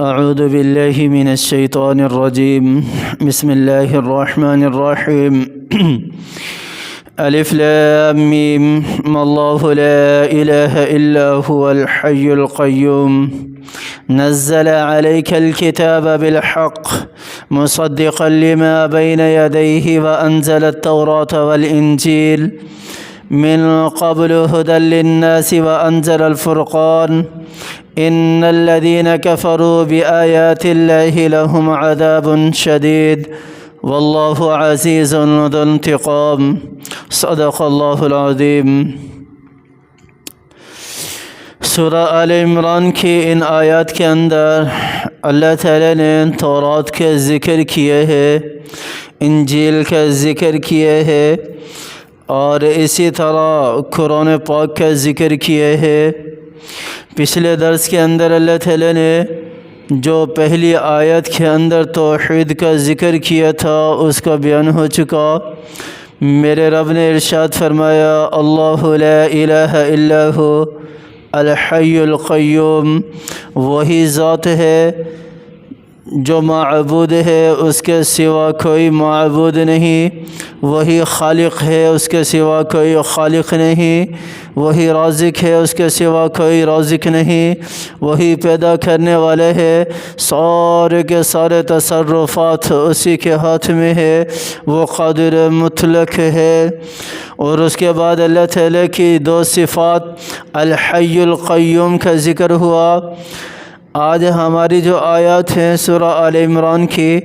اعوذ باللہ من الشیطان الرجیم بسم اللہ الرحمن الرحیم الف لام میم اللہ لا الہ الا هو الحی القیوم نزل عليك الكتاب بالحق مصدقا لما بين يديه وأنزل التوراة والإنجيل من قبل هدى للناس وأنزل الفرقان إن الذين كفروا بآيات الله لهم عذاب شديد والله عزيز ذو انتقام صدق الله العظيم۔ سورہ آل عمران کی ان آیات کے اندر اللہ تعالیٰ نے تورات کے ذکر کیے ہیں، انجیل کا ذکر کیے ہیں، اور اسی طرح قرآن پاک کا ذکر کیے ہیں۔ پچھلے درس کے اندر اللہ تعالیٰ نے جو پہلی آیت کے اندر توحید کا ذکر کیا تھا اس کا بیان ہو چکا۔ میرے رب نے ارشاد فرمایا اللہ لا الہ الا ہو الحی القیوم، وہی ذات ہے جو معبود ہے، اس کے سوا کوئی معبود نہیں، وہی خالق ہے، اس کے سوا کوئی خالق نہیں، وہی رازق ہے، اس کے سوا کوئی رازق نہیں، وہی پیدا کرنے والے ہے، سارے کے سارے تصرفات اسی کے ہاتھ میں ہے، وہ قادر مطلق ہے۔ اور اس کے بعد اللہ تعالیٰ کی دو صفات الحی القیوم کا ذکر ہوا۔ آج ہماری جو آیات ہیں سورہ آل عمران کی،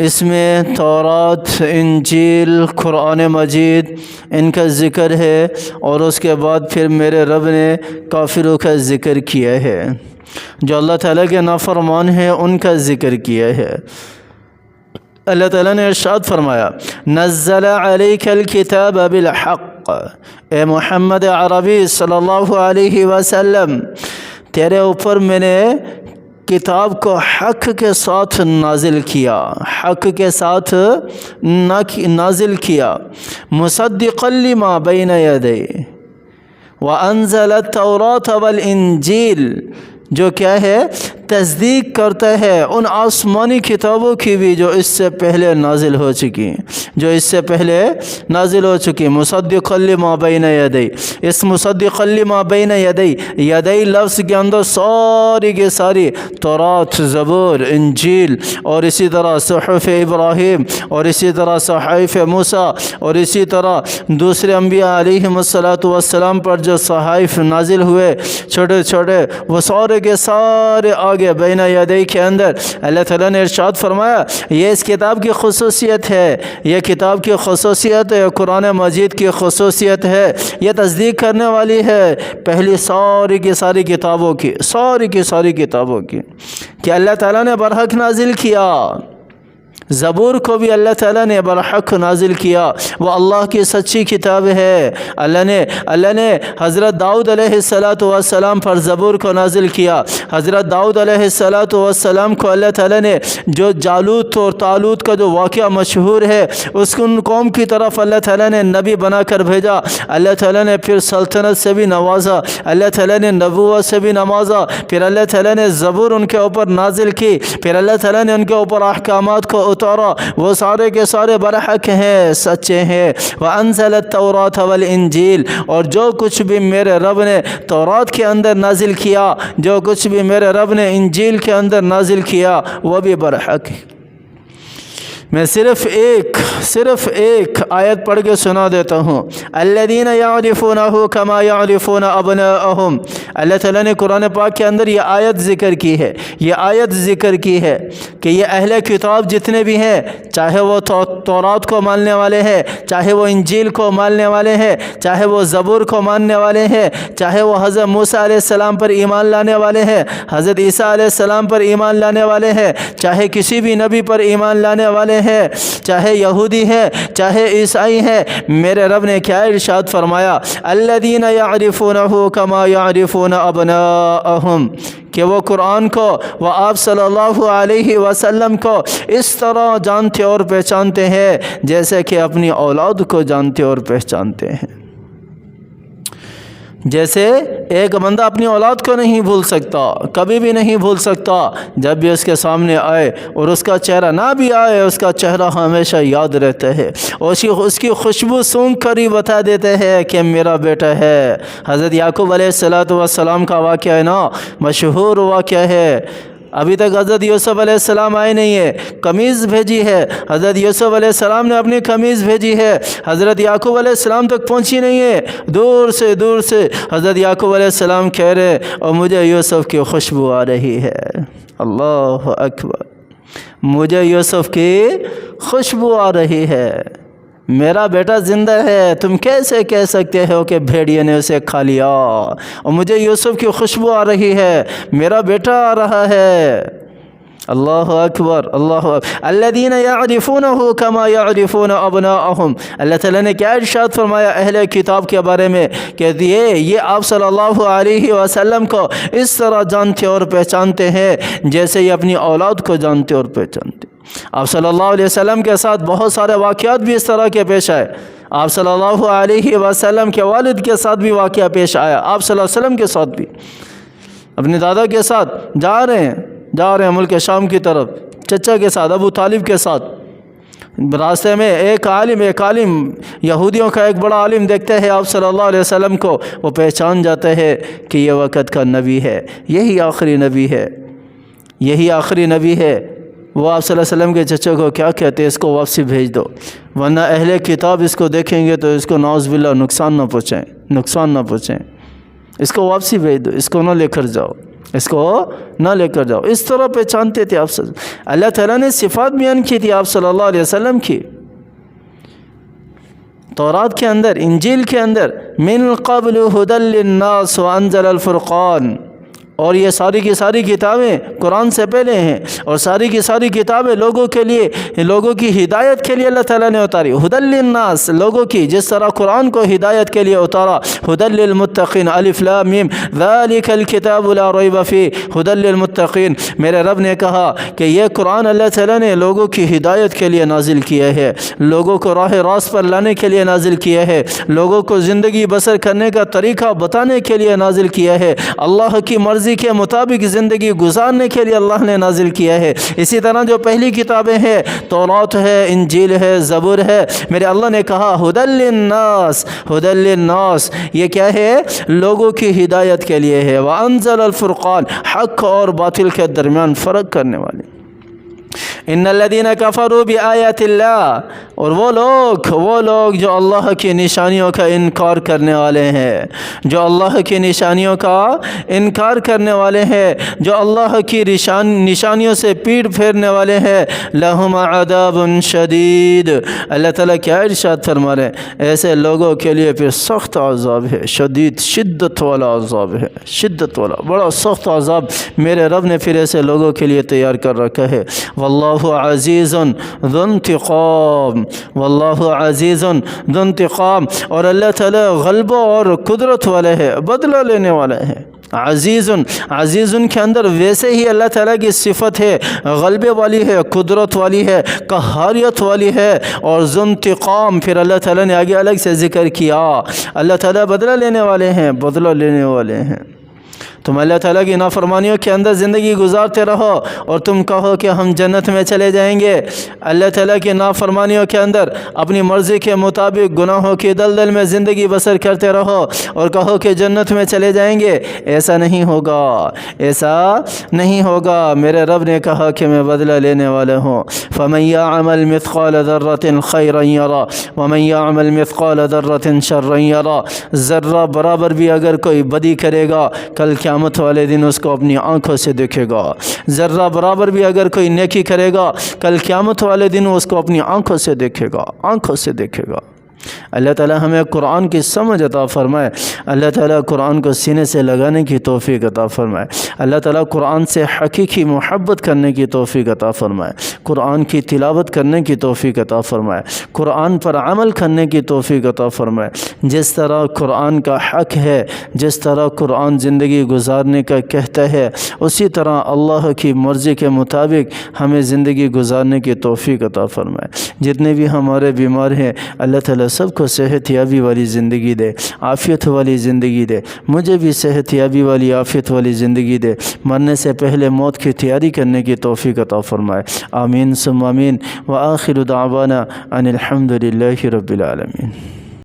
اس میں تورات، انجیل، قرآن مجید ان کا ذکر ہے، اور اس کے بعد پھر میرے رب نے کافروں کا ذکر کیا ہے، جو اللہ تعالیٰ کے نافرمان ہیں ان کا ذکر کیا ہے۔ اللہ تعالیٰ نے ارشاد فرمایا نزل علیک الکتاب بالحق، اے محمد عربی صلی اللہ علیہ وسلم، تیرے اوپر میں نے کتاب کو حق کے ساتھ نازل کیا، حق کے ساتھ نازل کیا، مصدقا لما بین یدیہ وانزل التوراة والانجیل، جو کیا ہے تصدیق کرتا ہے ان آسمانی کتابوں کی بھی جو اس سے پہلے نازل ہو چکی، جو اس سے پہلے نازل ہو چکی۔ مصدقا لما بین یدیہ، اس مصدقا لما بین یدیہ، یدیہ لفظ کے اندر ساری کی ساری تورات، زبور، انجیل، اور اسی طرح صحف ابراہیم، اور اسی طرح صحائف موسیٰ، اور اسی طرح دوسرے انبیاء علیہم السلام پر جو صحائف نازل ہوئے چھوٹے چھوٹے، وہ سارے کے سارے آگے بین یدیہ کے اندر اللہ تعالیٰ نے ارشاد فرمایا یہ اس کتاب کی خصوصیت ہے، یہ کتاب کی خصوصیت ہے، قرآن مجید کی خصوصیت ہے، یہ تصدیق کرنے والی ہے پہلی ساری کی ساری کتابوں کی، ساری کی ساری کتابوں کی، کہ اللہ تعالیٰ نے برحق نازل کیا۔ زبور کو بھی اللہ تعالیٰ نے برحق نازل کیا، وہ اللہ کی سچی کتاب ہے۔ اللہ نے حضرت داؤد علیہ السلام پر زبور کو نازل کیا۔ حضرت داؤد علیہ السلام کو اللہ تعالیٰ نے جو جالوت اور طالوت کا جو واقعہ مشہور ہے، اس کو ان قوم کی طرف اللہ تعالیٰ نے نبی بنا کر بھیجا۔ اللہ تعالیٰ نے پھر سلطنت سے بھی نوازا، اللہ تعالیٰ نے نبوت سے بھی نوازا، پھر اللہ تعالیٰ نے زبور ان کے اوپر نازل کی، پھر اللہ تعالیٰ نے ان کے اوپر احکامات کو اتارا، وہ سارے کے سارے برحق ہیں، سچے ہیں۔ وَأَنزَلَ التَّوْرَاةَ وَالْإِنجِيلَ، اور جو کچھ بھی میرے رب نے تورات کے اندر نازل کیا، جو کچھ بھی میرے رب نے انجیل کے اندر نازل کیا، وہ بھی برحق ہے۔ میں صرف ایک آیت پڑھ کے سنا دیتا ہوں۔ الذین یعرفونہ کما یعرفون ابناءہم، اللہ تعالیٰ نے قرآن پاک کے اندر یہ آیت ذکر کی ہے، یہ آیت ذکر کی ہے کہ یہ اہل کتاب جتنے بھی ہیں، چاہے وہ تورات کو ماننے والے ہیں، چاہے وہ انجیل کو ماننے والے ہیں، چاہے وہ زبور کو ماننے والے ہیں، چاہے وہ حضرت موسیٰ علیہ السلام پر ایمان لانے والے ہیں، حضرت عیسیٰ علیہ السلام پر ایمان لانے والے ہیں، چاہے کسی بھی نبی پر ایمان لانے والے ہیں، چاہے یہودی ہے، چاہے عیسائی ہے، میرے رب نے کیا ارشاد فرمایا الذین یعرفونہ کما یعرفون ابناءہم، کہ وہ قرآن کو، وہ آپ صلی اللہ علیہ وسلم کو اس طرح جانتے اور پہچانتے ہیں جیسے کہ اپنی اولاد کو جانتے اور پہچانتے ہیں۔ جیسے ایک بندہ اپنی اولاد کو نہیں بھول سکتا، کبھی بھی نہیں بھول سکتا، جب بھی اس کے سامنے آئے اور اس کا چہرہ نہ بھی آئے، اس کا چہرہ ہمیشہ یاد رہتا ہے، اور اس کی خوشبو سونگھ کر ہی بتا دیتے ہیں کہ میرا بیٹا ہے۔ حضرت یعقوب علیہ السلام کا واقعہ ہے نا، مشہور واقعہ ہے۔ ابھی تک حضرت یوسف علیہ السلام آئے نہیں ہے، قمیض بھیجی ہے، حضرت یوسف علیہ السلام نے اپنی قمیض بھیجی ہے، حضرت یعقوب علیہ السلام تک پہنچی نہیں ہے، دور سے حضرت یعقوب علیہ السلام کہہ رہے اور مجھے یوسف کی خوشبو آ رہی ہے۔ اللہ اکبر، مجھے یوسف کی خوشبو آ رہی ہے، میرا بیٹا زندہ ہے، تم کیسے کہہ سکتے ہو کہ بھیڑیے نے اسے کھا لیا؟ اور مجھے یوسف کی خوشبو آ رہی ہے، میرا بیٹا آ رہا ہے۔ اللہ اکبر، اللہ اکبر۔ الذین یعرفونہ کما یعرفون ابناءہم، اللہ تعالیٰ نے کیا ارشاد فرمایا اہل کتاب کے بارے میں کہ یہ آپ صلی اللہ علیہ وسلم کو اس طرح جانتے اور پہچانتے ہیں جیسے یہ اپنی اولاد کو جانتے اور پہچانتے۔ آپ صلی اللہ علیہ وسلم کے ساتھ بہت سارے واقعات بھی اس طرح کے پیش آئے۔ آپ صلی اللہ علیہ وسلم کے والد کے ساتھ بھی واقعہ پیش آیا، آپ صلی اللہ علیہ وسلم کے ساتھ بھی، اپنے دادا کے ساتھ جا رہے ہیں ملک شام کی طرف، چچا کے ساتھ، ابو طالب کے ساتھ، راستے میں ایک عالم یہودیوں کا ایک بڑا عالم دیکھتے ہیں آپ صلی اللہ علیہ وسلم کو، وہ پہچان جاتے ہیں کہ یہ وقت کا نبی ہے، یہی آخری نبی ہے۔ وہ آپ صلی اللہ علیہ وسلم کے چچا کو کیا کہتے ہیں، اس کو واپسی بھیج دو، ورنہ اہل کتاب اس کو دیکھیں گے تو اس کو نعوذ باللہ نقصان نہ پہنچیں، اس کو واپسی بھیج دو، اس کو نہ لے کر جاؤ۔ اس طرح پہچانتے تھے آپ صلی اللہ تعالیٰ نے صفات بیان کی تھی آپ صلی اللہ علیہ وسلم کی، تورات کے اندر، انجیل کے اندر، من قبل ھدی للناس وانزل الفرقان، اور یہ ساری کی ساری کتابیں قرآن سے پہلے ہیں، اور ساری کی ساری کتابیں لوگوں کی ہدایت کے لیے اللہ تعالیٰ نے اتاری۔ ھدی للناس، لوگوں کی، جس طرح قرآن کو ہدایت کے لیے اتارا، ھدی للمتقین، الف لام میم، ذالک الکتاب لا ریب فیہ ھدی للمتقین۔ میرے رب نے کہا کہ یہ قرآن اللہ تعالیٰ نے لوگوں کی ہدایت کے لیے نازل کیا ہے، لوگوں کو راہ راست پر لانے کے لیے نازل کیا ہے، لوگوں کو زندگی بسر کرنے کا طریقہ بتانے کے لیے نازل کیا ہے، اللہ کی مرضی کے مطابق زندگی گزارنے کے لیے اللہ نے نازل کیا ہے۔ اسی طرح جو پہلی کتابیں ہیں، تورات ہے، انجیل ہے، زبور ہے، میرے اللہ نے کہا ھدی للناس، یہ کیا ہے؟ لوگوں کی ہدایت کے لیے ہے۔ وانزل الفرقان، حق اور باطل کے درمیان فرق کرنے والے۔ ان الذین کفروا بآیات اللہ، اور وہ لوگ جو اللہ کی نشانیوں کا انکار کرنے والے ہیں، جو اللہ کی نشانیوں کا انکار کرنے والے ہیں، جو اللہ کی نشانیوں سے پیٹ پھیرنے والے ہیں، لہم عذاب شدید، اللہ تعالیٰ کیا ارشاد فرما رہے ہیں، ایسے لوگوں کے لیے پھر سخت عذاب ہے، شدت والا عذاب ہے، شدت والا بڑا سخت عذاب میرے رب نے پھر ایسے لوگوں کے لیے تیار کر رکھا ہے۔ واللہ عزیز ذو انتقام، واللہ عزیز ذو انتقام، اور اللہ تعالیٰ غلبہ اور قدرت والے ہے، بدلہ لینے والا ہے۔ عزیز کے اندر ویسے ہی اللہ تعالیٰ کی صفت ہے، غلبے والی ہے، قدرت والی ہے، قہاریت والی ہے، اور ذو انتقام پھر اللہ تعالیٰ نے آگے الگ سے ذکر کیا، اللہ تعالیٰ بدلہ لینے والے ہیں۔ تم اللہ تعالیٰ کی نافرمانیوں کے اندر زندگی گزارتے رہو اور تم کہو کہ ہم جنت میں چلے جائیں گے، اللہ تعالیٰ کی نافرمانیوں کے اندر اپنی مرضی کے مطابق گناہوں کی دلدل میں زندگی بسر کرتے رہو اور کہو کہ جنت میں چلے جائیں گے، ایسا نہیں ہوگا۔ میرے رب نے کہا کہ میں بدلہ لینے والا ہوں۔ فمن یعمل مثقال ذرة خیرا یرا ومن یعمل مثقال ذرة شرا یرا، ذرہ برابر بھی اگر کوئی بدی کرے گا کل قیامت والے دن اس کو اپنی آنکھوں سے دیکھے گا، ذرہ برابر بھی اگر کوئی نیکی کرے گا کل قیامت والے دن اس کو اپنی آنکھوں سے دیکھے گا۔ اللہ تعالیٰ ہمیں قرآن کی سمجھ عطا فرمائے، اللہ تعالیٰ قرآن کو سینے سے لگانے کی توفیق عطا فرمائے، اللہ تعالیٰ قرآن سے حقیقی محبت کرنے کی توفیق عطا فرمائے۔ قرآن کی تلاوت کرنے کی توفیق عطا فرمائے، قرآن پر عمل کرنے کی توفیق عطا فرمائے۔ جس طرح قرآن کا حق ہے، جس طرح قرآن زندگی گزارنے کا کہتا ہے، اسی طرح اللہ کی مرضی کے مطابق ہمیں زندگی گزارنے کی توفیق عطا فرمائے۔ جتنے بھی ہمارے بیمار ہیں اللہ تعالیٰ سب کو صحت یابی والی زندگی دے، عافیت والی زندگی دے۔ مجھے بھی صحت یابی والی عافیت والی زندگی دے، مرنے سے پہلے موت کی تیاری کرنے کی توفیق عطا فرمائے۔ آمین ثم آمین۔ وآخر دعوانا ان الحمد للہ رب العالمین۔